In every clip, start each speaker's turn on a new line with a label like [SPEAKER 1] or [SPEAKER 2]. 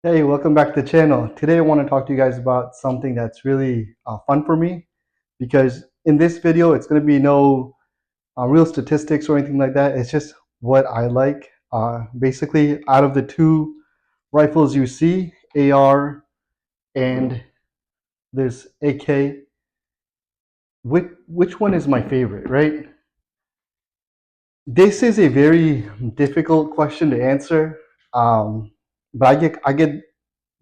[SPEAKER 1] Hey, welcome back to the channel. Today I want to talk to you guys about something that's really fun for me because in this video it's going to be no real statistics or anything like that. It's just what I like. Basically, out of the two rifles you see, AR and this AK, which one is my favorite, right? This is a very difficult question to answer, um, but I get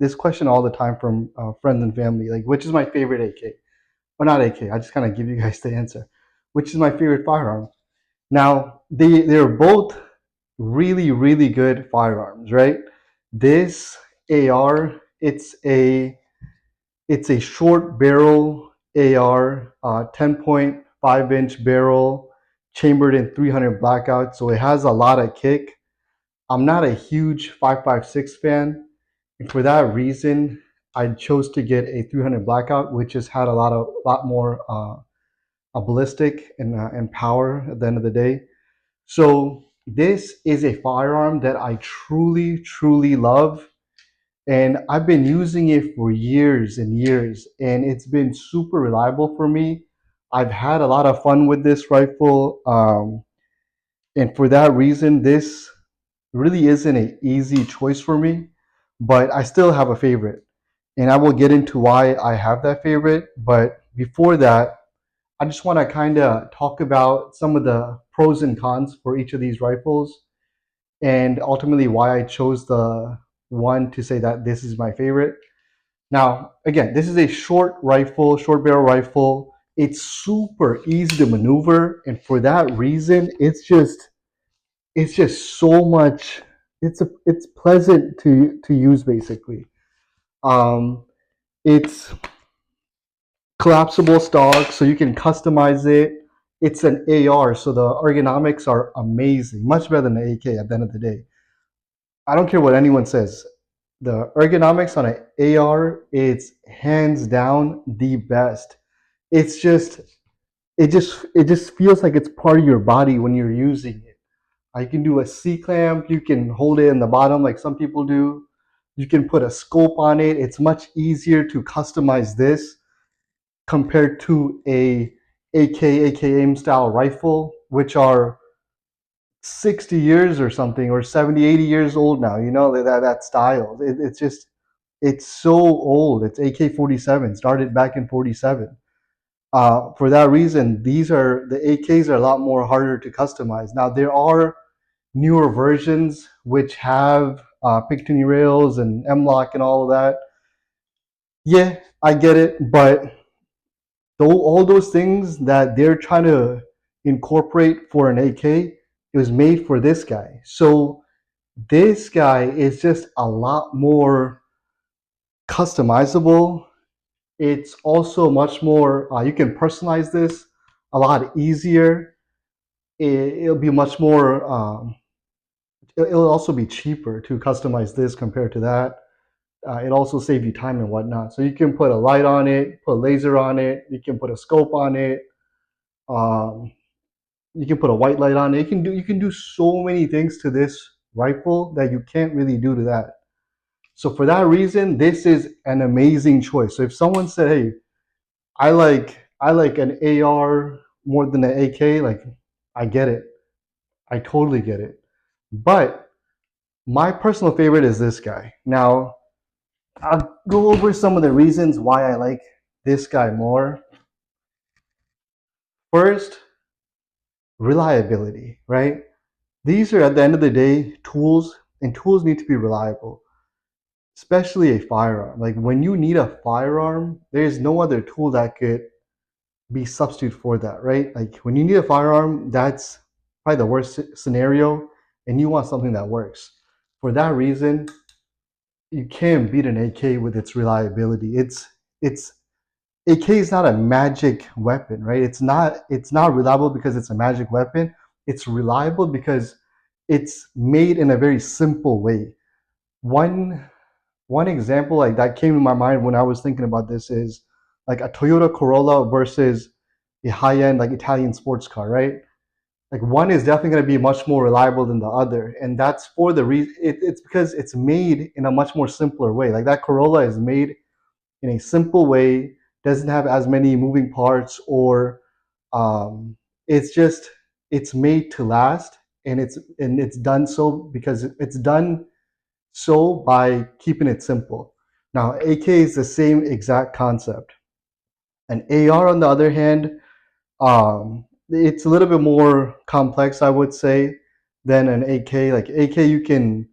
[SPEAKER 1] this question all the time from friends and family, like which is my favorite AK? Or not AK. I just kind of give you guys the answer. Which is my favorite firearm? Now they're both really good firearms, right? This AR, it's a short barrel AR, 10.5-inch barrel, chambered in 300 blackout, so it has a lot of kick. I'm not a huge 5.56 fan, and for that reason, I chose to get a 300 blackout, which has had a lot more a ballistic and power at the end of the day. So this is a firearm that I truly love, and I've been using it for years and years, and it's been super reliable for me. I've had a lot of fun with this rifle, and for that reason, this really isn't an easy choice for me, but I still have a favorite. And I will get into why I have that favorite. But before that, I just want to kind of talk about some of the pros and cons for each of these rifles and ultimately why I chose the one to say that this is my favorite. Now, again, this is a short rifle, short barrel rifle. It's super easy to maneuver, and for that reason, it's just so much. It's pleasant to use basically. Um, it's collapsible stock, so you can customize it. It's an AR, so the ergonomics are amazing, much better than the AK. At the end of the day, I don't care what anyone says. The ergonomics on an AR, it's hands down the best. It's just it just feels like it's part of your body when you're using it. You can do a C clamp. You can hold it in the bottom like some people do. You can put a scope on it. It's much easier to customize this compared to a AK aim style rifle, which are 60 years or something, or 70, 80 years old now. You know that style. It's so old. It's AK-47. Started back in 47. For that reason, the AKs are a lot more harder to customize. Now there are newer versions which have Picatinny rails and M-lock and all of that. Yeah, I get it, but all those things that they're trying to incorporate for an AK, it was made for this guy. So this guy is just a lot more customizable. It's also much more, you can personalize this a lot easier. It'll be much more, it'll also be cheaper to customize this compared to that. It also saves you time and whatnot. So you can put a light on it, put a laser on it, you can put a scope on it, um, you can put a white light on it. You can do so many things to this rifle that you can't really do to that. So for that reason, this is an amazing choice. So if someone said, "Hey, I like an AR more than an AK," like I get it. I totally get it. But my personal favorite is this guy. Now, I'll go over some of the reasons why I like this guy more. First, reliability, right? These are at the end of the day tools, and tools need to be reliable, especially a firearm. Like when you need a firearm, there's no other tool that could be substitute for that, right? Like when you need a firearm, that's probably the worst scenario, and you want something that works. For that reason, you can't beat an AK with its reliability. It's AK is not a magic weapon, right? It's not reliable because it's a magic weapon. It's reliable because it's made in a very simple way. One one example like that came to my mind when I was thinking about this is like a Toyota Corolla versus a high-end like Italian sports car, right? like one is definitely going to be much more reliable than the other, and that's for the reason it's because it's made in a much more simpler way. Like that Corolla is made in a simple way, doesn't have as many moving parts, or it's just it's made to last, and it's done so because it's done so by keeping it simple. Now AK is the same exact concept. An AR, on the other hand, it's a little bit more complex, I would say, than an AK. Like AK, you can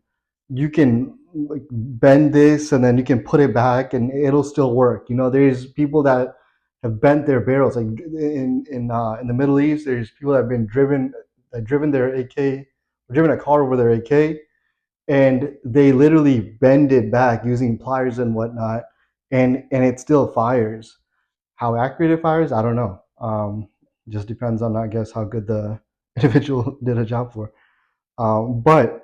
[SPEAKER 1] like bend this and then you can put it back and it'll still work. There's people that have bent their barrels. Like in the Middle East, there's people that have been driven their AK, driven a car over their AK, and they literally bend it back using pliers and whatnot, and it still fires. How accurate it fires, I don't know. Just depends on, I guess, how good the individual did a job for. But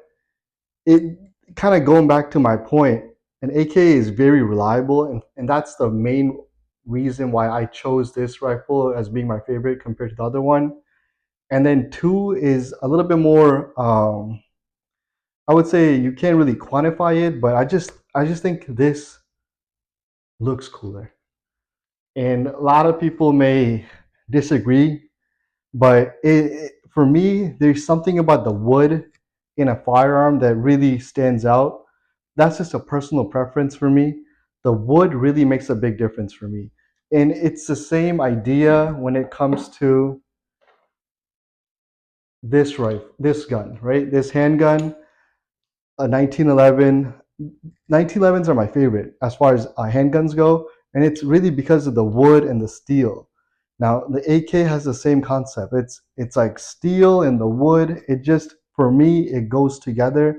[SPEAKER 1] it kind of going back to my point, an AK is very reliable, and that's the main reason why I chose this rifle as being my favorite compared to the other one. And then two is a little bit more. I would say you can't really quantify it, but I just think this looks cooler, and a lot of people may disagree. But for me, there's something about the wood in a firearm that really stands out. That's just a personal preference for me. The wood really makes a big difference for me. And it's the same idea when it comes to this rifle, this gun, right? This handgun, a 1911. 1911s are my favorite as far as handguns go, and it's really because of the wood and the steel. Now the AK has the same concept. It's like steel and the wood. It just, for me, it goes together.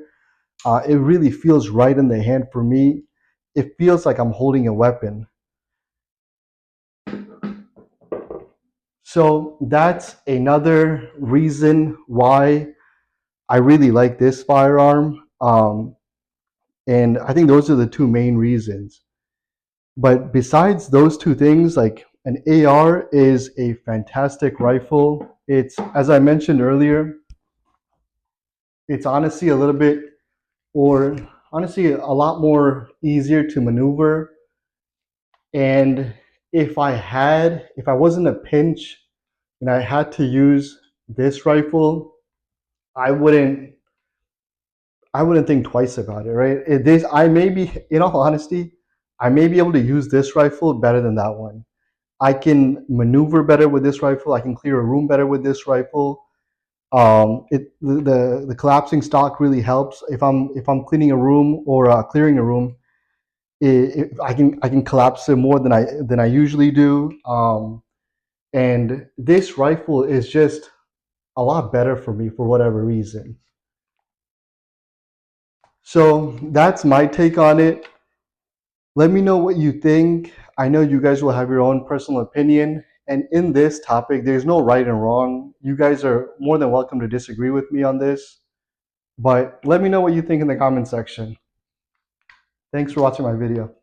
[SPEAKER 1] It really feels right in the hand for me. It feels like I'm holding a weapon. So that's another reason why I really like this firearm. And I think those are the two main reasons. But besides those two things, like an AR is a fantastic rifle. It's, as I mentioned earlier, it's honestly a little bit, or honestly, a lot more easier to maneuver. And if I was in a pinch and I had to use this rifle, I wouldn't, I wouldn't think twice about it, right? I may be, in all honesty, I may be able to use this rifle better than that one. I can maneuver better with this rifle. I can clear a room better with this rifle. The collapsing stock really helps. If I'm cleaning a room or clearing a room, I can collapse it more than I usually do. And this rifle is just a lot better for me for whatever reason. So that's my take on it. Let me know what you think. I know you guys will have your own personal opinion. And in this topic, there's no right and wrong. You guys are more than welcome to disagree with me on this. But let me know what you think in the comment section. Thanks for watching my video.